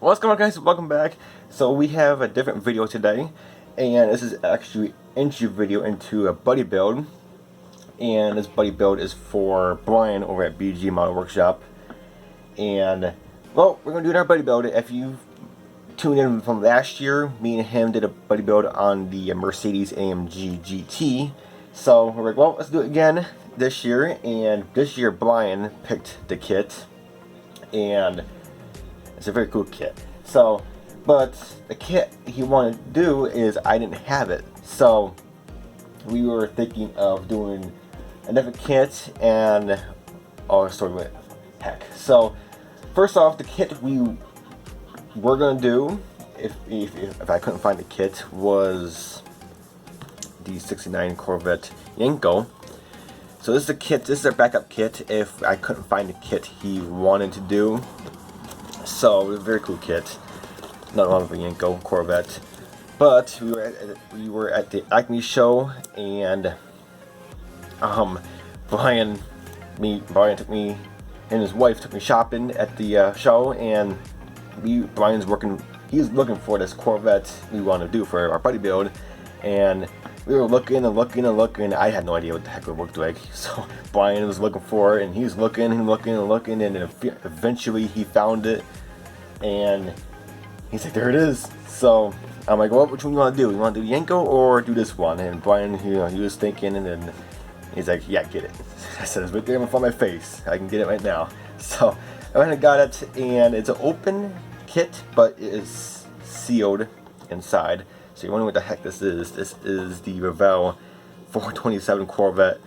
What's going on, guys? Welcome back. So we have a different video today, and this is actually an entry video into a buddy build, and this buddy build is for Bryan over at BG Model Workshop. And well, we're gonna do our buddy build. If you tuned in from last year, me and him did a buddy build on the Mercedes AMG GT. So we're like, well, let's do it again this year. And this year Bryan picked the kit, and it's a very cool kit. So, but the kit he wanted to do is I didn't have it. So we were thinking of doing a different kit, and oh, story went heck. So first off, the kit we were gonna do, if I couldn't find the kit, was the '69 Corvette Yenko. So this is a kit. This is our backup kit if I couldn't find the kit he wanted to do. So it was a very cool kit, not wrong with a Yenko Corvette. But we were at the Acme show, and Bryan took me, and his wife took me shopping at the show, and Bryan's working. He's looking for this Corvette we want to do for our buddy build, and we were looking and looking and looking. I had no idea what the heck it looked like. So Bryan was looking for it, and he's looking and looking and looking, and then eventually he found it, and he's like, there it is. So I'm like, well, which one you want to do? You want to do Yenko or do this one? And Bryan, he was thinking, and then he's like, yeah, get it. I said, it's right there in front of my face. I can get it right now. So I went and got it, and it's an open kit, but it is sealed inside. So you're wondering what the heck this is. This is the Revell 427 Corvette.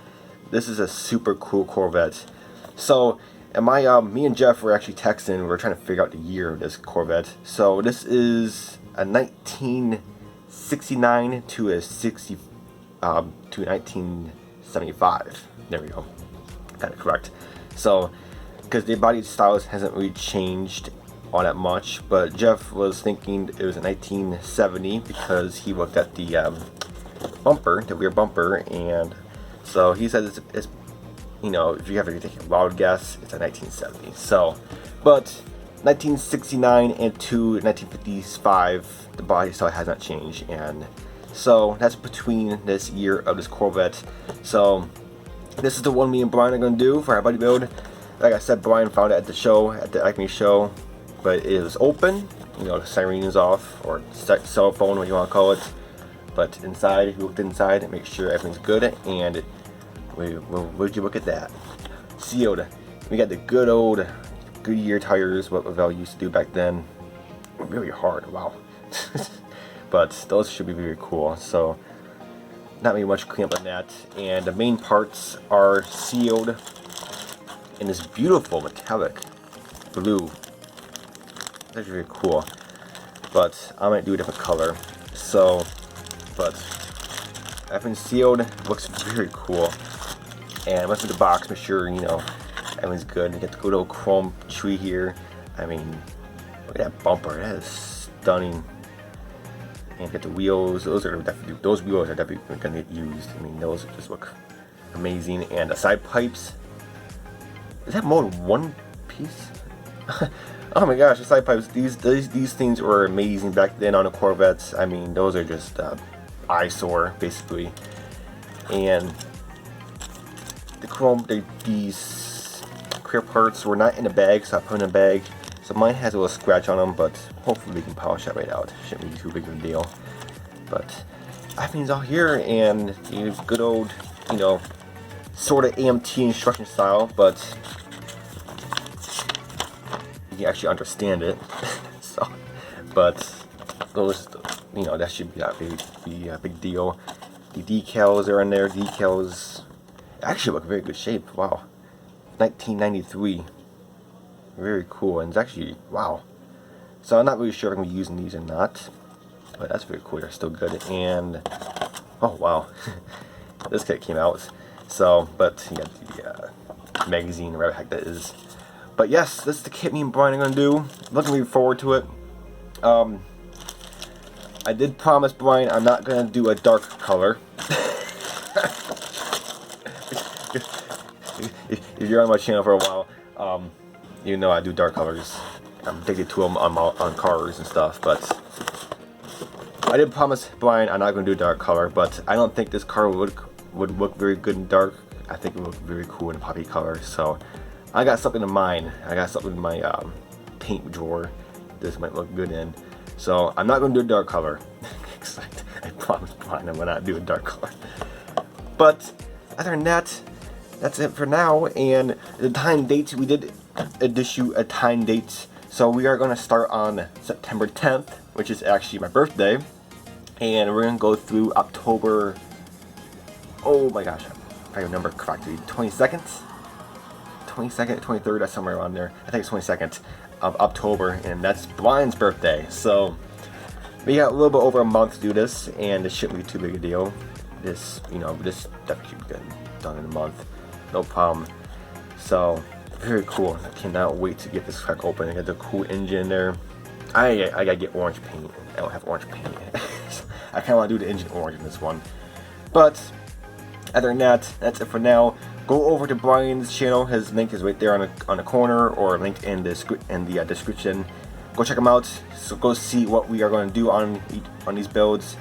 This is a super cool Corvette. So, and me and Jeff were actually texting. We were trying to figure out the year of this Corvette. So this is a 1969 to a 1975. There we go. Got it correct. So, because the body style hasn't really changed all that much, but Jeff was thinking it was a 1970 because he looked at the bumper, the rear bumper, and so he said it's you know, if you have to take a wild guess, it's a 1970. So, but 1969 into 1955, the body style has not changed, and so that's between this year of this Corvette. So this is the one me and Bryan are gonna do for our buddy build. Like I said, Bryan found it at the show, at the Acme show. But it is open, you know, the siren is off, or cell phone, what you want to call it. But inside, we looked inside and make sure everything's good, and would you look at that? Sealed. We got the good old Goodyear tires, what Revell used to do back then. Really hard, wow. But those should be very cool. So not really much cleanup on that. And the main parts are sealed in this beautiful metallic blue. That's really cool, but I might do a different color. So, but everything's sealed, looks very cool. And once in the box, make sure you know everything's good. You get the good old chrome tree here. I mean, look at that bumper, that is stunning. And get the wheels; those wheels are definitely gonna get used. I mean, those just look amazing. And the side pipes, is that more than one piece? Oh my gosh, the side pipes, these things were amazing back then on the Corvettes. I mean, those are just eyesore, basically. And the chrome, these clear parts were not in the bag, so I put in a bag. So mine has a little scratch on them, but hopefully we can polish that right out. Shouldn't be too big of a deal. But everything's all here, and it's good old, you know, sort of AMT instruction style, but you actually understand it. So, but those, you know, that should be a big deal. The decals are in there. Decals actually look in very good shape. Wow, 1993, very cool. And it's actually, wow. So I'm not really sure if I'm gonna be using these or not, but that's very cool. They're still good. And oh wow, this kit came out. So, but you got the magazine, whatever the heck that is. But yes, this is the kit me and Bryan are going to do. Looking really forward to it. I did promise Bryan I'm not going to do a dark color. If you're on my channel for a while, you know I do dark colors. I'm addicted to them on cars and stuff. But I did promise Bryan I'm not going to do a dark color, but I don't think this car would look very good in dark. I think it would look very cool in poppy color. So I got something in mind. I got something in my paint drawer this might look good in. So I'm not going to do a dark color. I promised Bryan I'm going to not do a dark color. But other than that, that's it for now. And the time date, we did issue a time date. So we are going to start on September 10th, which is actually my birthday. And we're going to go through October, oh my gosh, if I remember correctly, 22nd, 23rd, that's somewhere around there. I think it's 22nd of October, and that's Bryan's birthday. So we got a little bit over a month to do this, and it shouldn't be too big a deal. This definitely should be good, done in a month, no problem. So very cool. I cannot wait to get this truck open. I got the cool engine there. I gotta get orange paint. I don't have orange paint. I kind of want to do the engine orange in this one. But other than that, that's it for now. Go over to Bryan's channel. His link is right there on the corner, or linked in the description. Go check him out. So go see what we are going to do on these builds,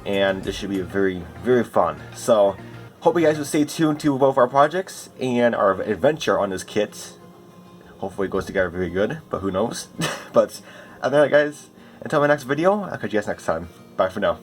and this should be very, very fun. So hope you guys will stay tuned to both our projects and our adventure on this kit. Hopefully it goes together very good, but who knows. But other than that, guys, until my next video, I'll catch you guys next time. Bye for now.